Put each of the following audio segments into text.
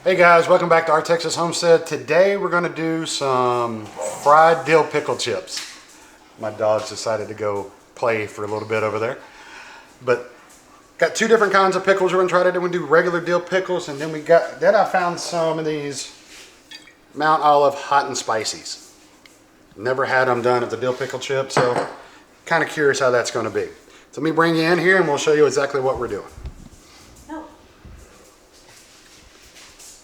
Hey guys, welcome back to Our Texas Homestead. Today we're going to do some fried dill pickle chips. My dog's decided to go play for a little bit over there. But got two different kinds of pickles we're going to try to do. We're going to do regular dill pickles, and then I found some of these Mount Olive hot and spices. Never had them done at the dill pickle chip, so kind of curious how that's going to be. So let me bring you in here and we'll show you exactly what we're doing.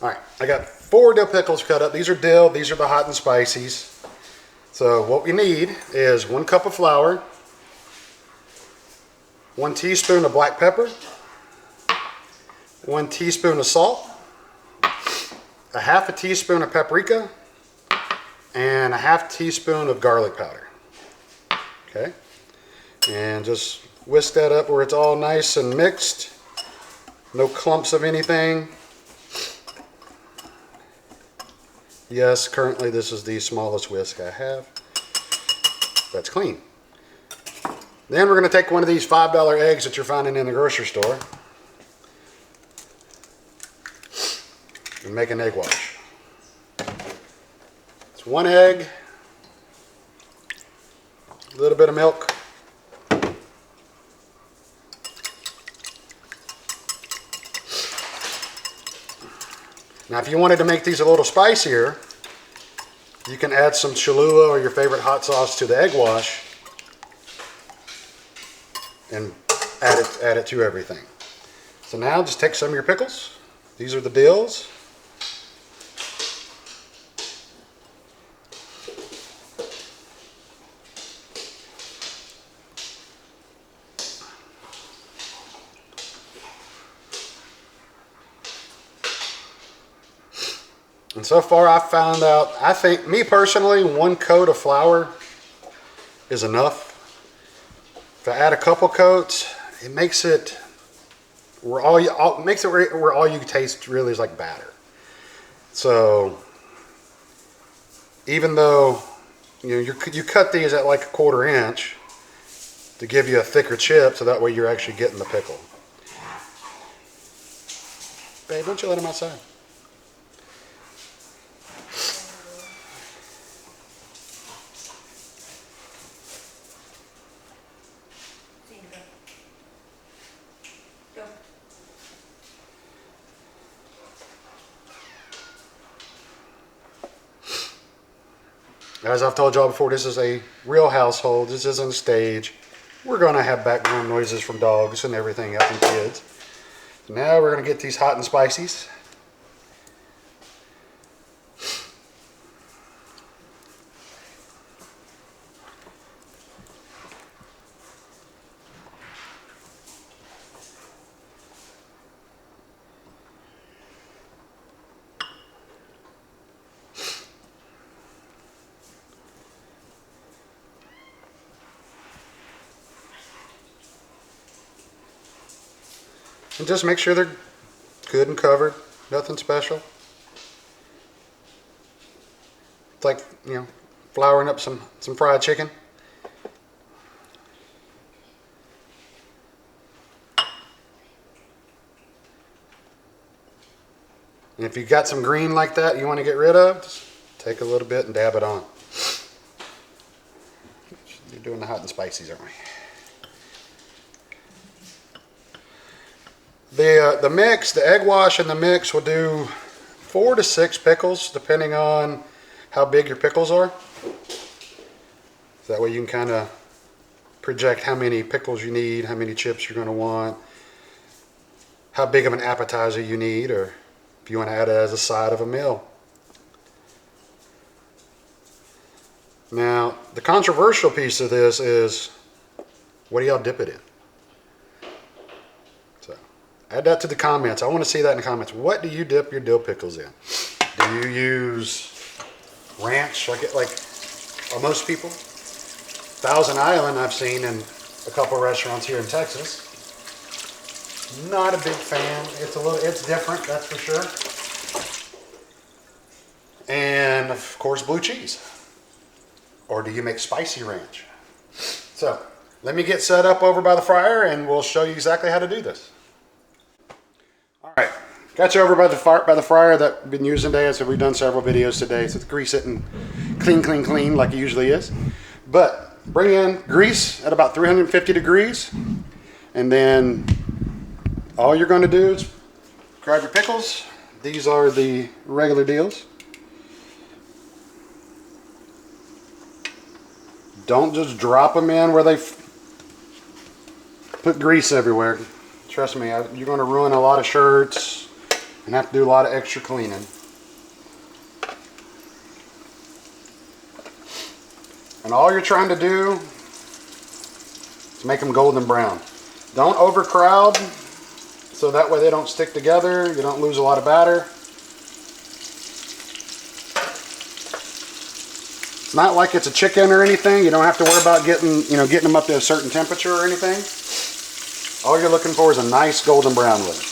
All right, I got 4 dill pickles cut up. These are dill, these are the hot and spices. So what we need is 1 cup of flour, 1 teaspoon of black pepper, 1 teaspoon of salt, a half a teaspoon of paprika, and a half teaspoon of garlic powder. Okay, and just whisk that up where it's all nice and mixed. No clumps of anything. Yes, currently this is the smallest whisk I have. That's clean. Then we're going to take one of these $5 eggs that you're finding in the grocery store and make an egg wash. It's 1 egg, a little bit of milk, now, if you wanted to make these a little spicier, you can add some Cholula or your favorite hot sauce to the egg wash and add it to everything. So now just take some of your pickles. These are the dills. And so far I've found out, I think, me personally, 1 coat of flour is enough. If I add a couple coats, it makes it where all you taste really is like batter. So even though you cut these at like a 1/4 inch to give you a thicker chip, so that way you're actually getting the pickle. Babe, don't you let him outside. As I've told y'all before, this is a real household. This isn't a stage. We're going to have background noises from dogs and everything else and kids. So now we're going to get these hot and spices. And just make sure they're good and covered, nothing special. It's like, flouring up some fried chicken. And if you've got some green like that you want to get rid of, just take a little bit and dab it on. You're doing the hot and spices, aren't we? The mix, the egg wash and the mix will do 4 to 6 pickles, depending on how big your pickles are. So that way you can kind of project how many pickles you need, how many chips you're going to want, how big of an appetizer you need, or if you want to add it as a side of a meal. Now, the controversial piece of this is, what do y'all dip it in? Add that to the comments. I want to see that in the comments. What do you dip your dill pickles in? Do you use ranch like most people? Thousand Island I've seen in a couple restaurants here in Texas. Not a big fan. It's different, that's for sure. And of course blue cheese. Or do you make spicy ranch? So let me get set up over by the fryer and we'll show you exactly how to do this. All right, Got you over by the fryer that I've been using today. So we've done several videos today. So grease it and clean like it usually is. But bring in grease at about 350 degrees. And then all you're going to do is grab your pickles. These are the regular deals. Don't just drop them in where they put grease everywhere. Trust me, you're going to ruin a lot of shirts and have to do a lot of extra cleaning. And all you're trying to do is make them golden brown. Don't overcrowd, so that way they don't stick together. You don't lose a lot of batter. It's not like it's a chicken or anything. You don't have to worry about getting them up to a certain temperature or anything. All you're looking for is a nice golden brown with it.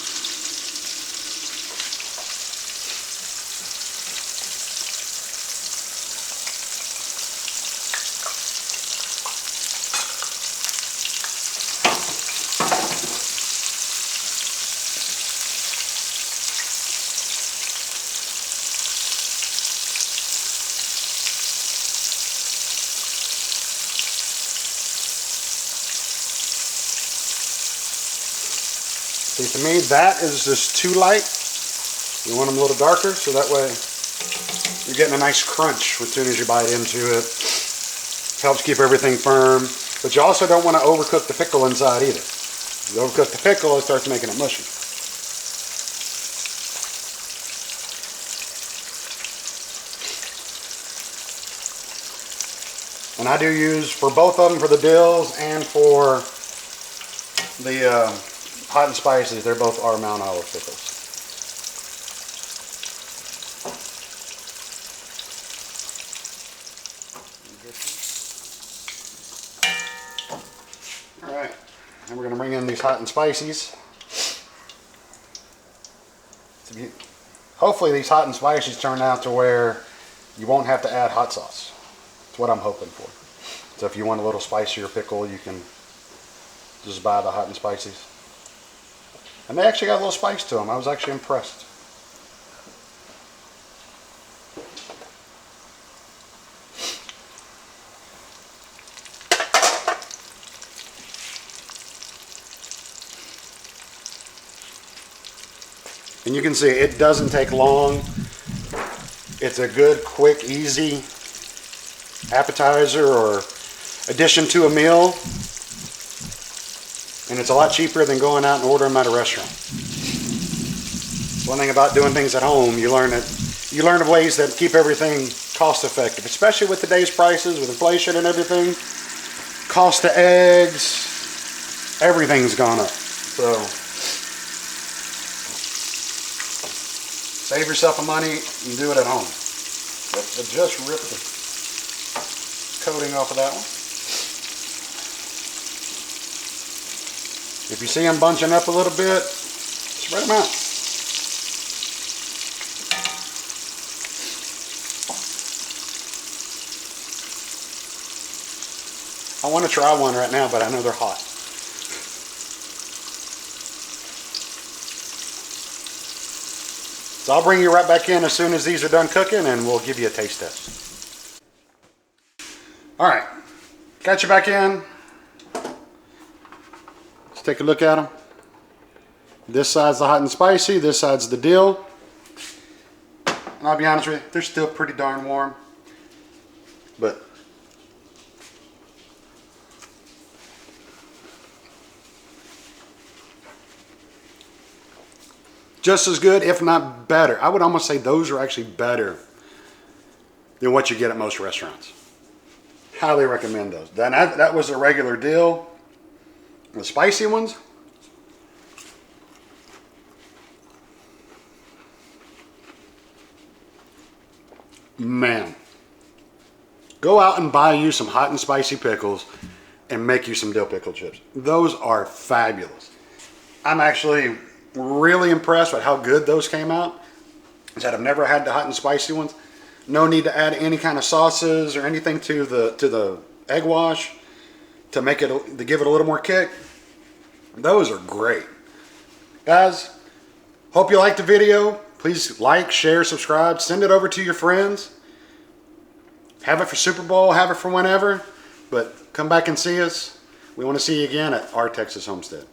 See, to me, that is just too light. You want them a little darker, so that way you're getting a nice crunch as soon as you bite into it. Helps keep everything firm. But you also don't want to overcook the pickle inside either. If you overcook the pickle, it starts making it mushy. And I do use, for both of them, for the dills and for the hot and spices, they're both our Mount Olive pickles. Alright, and we're going to bring in these hot and spices. Hopefully these hot and spices turn out to where you won't have to add hot sauce. That's what I'm hoping for. So if you want a little spicier pickle, you can just buy the hot and spices. And they actually got a little spice to them. I was actually impressed. And you can see it doesn't take long. It's a good, quick, easy appetizer or addition to a meal. And it's a lot cheaper than going out and ordering them at a restaurant. One thing about doing things at home, you learn of ways that keep everything cost effective, especially with today's prices, with inflation and everything. Cost of eggs, everything's gone up. So save yourself some money and do it at home. But just rip the coating off of that one. If you see them bunching up a little bit, spread them out. I want to try one right now, but I know they're hot. So I'll bring you right back in as soon as these are done cooking and we'll give you a taste test. All right, got you back in. Take a look at them. This side's the hot and spicy, this side's the dill. And I'll be honest with you, they're still pretty darn warm. But just as good, if not better. I would almost say those are actually better than what you get at most restaurants. Highly recommend those. That was a regular dill. The spicy ones, man, go out and buy you some hot and spicy pickles and make you some dill pickle chips. Those are fabulous. I'm actually really impressed with how good those came out. I said I've never had the hot and spicy ones. No need to add any kind of sauces or anything to the egg wash to give it a little more kick. Those are great. Guys, Hope you liked the video. Please like, share, subscribe, send it over to your friends. Have it for Super Bowl, have it for whenever, but come back and see us. We want to see you again at our Texas homestead.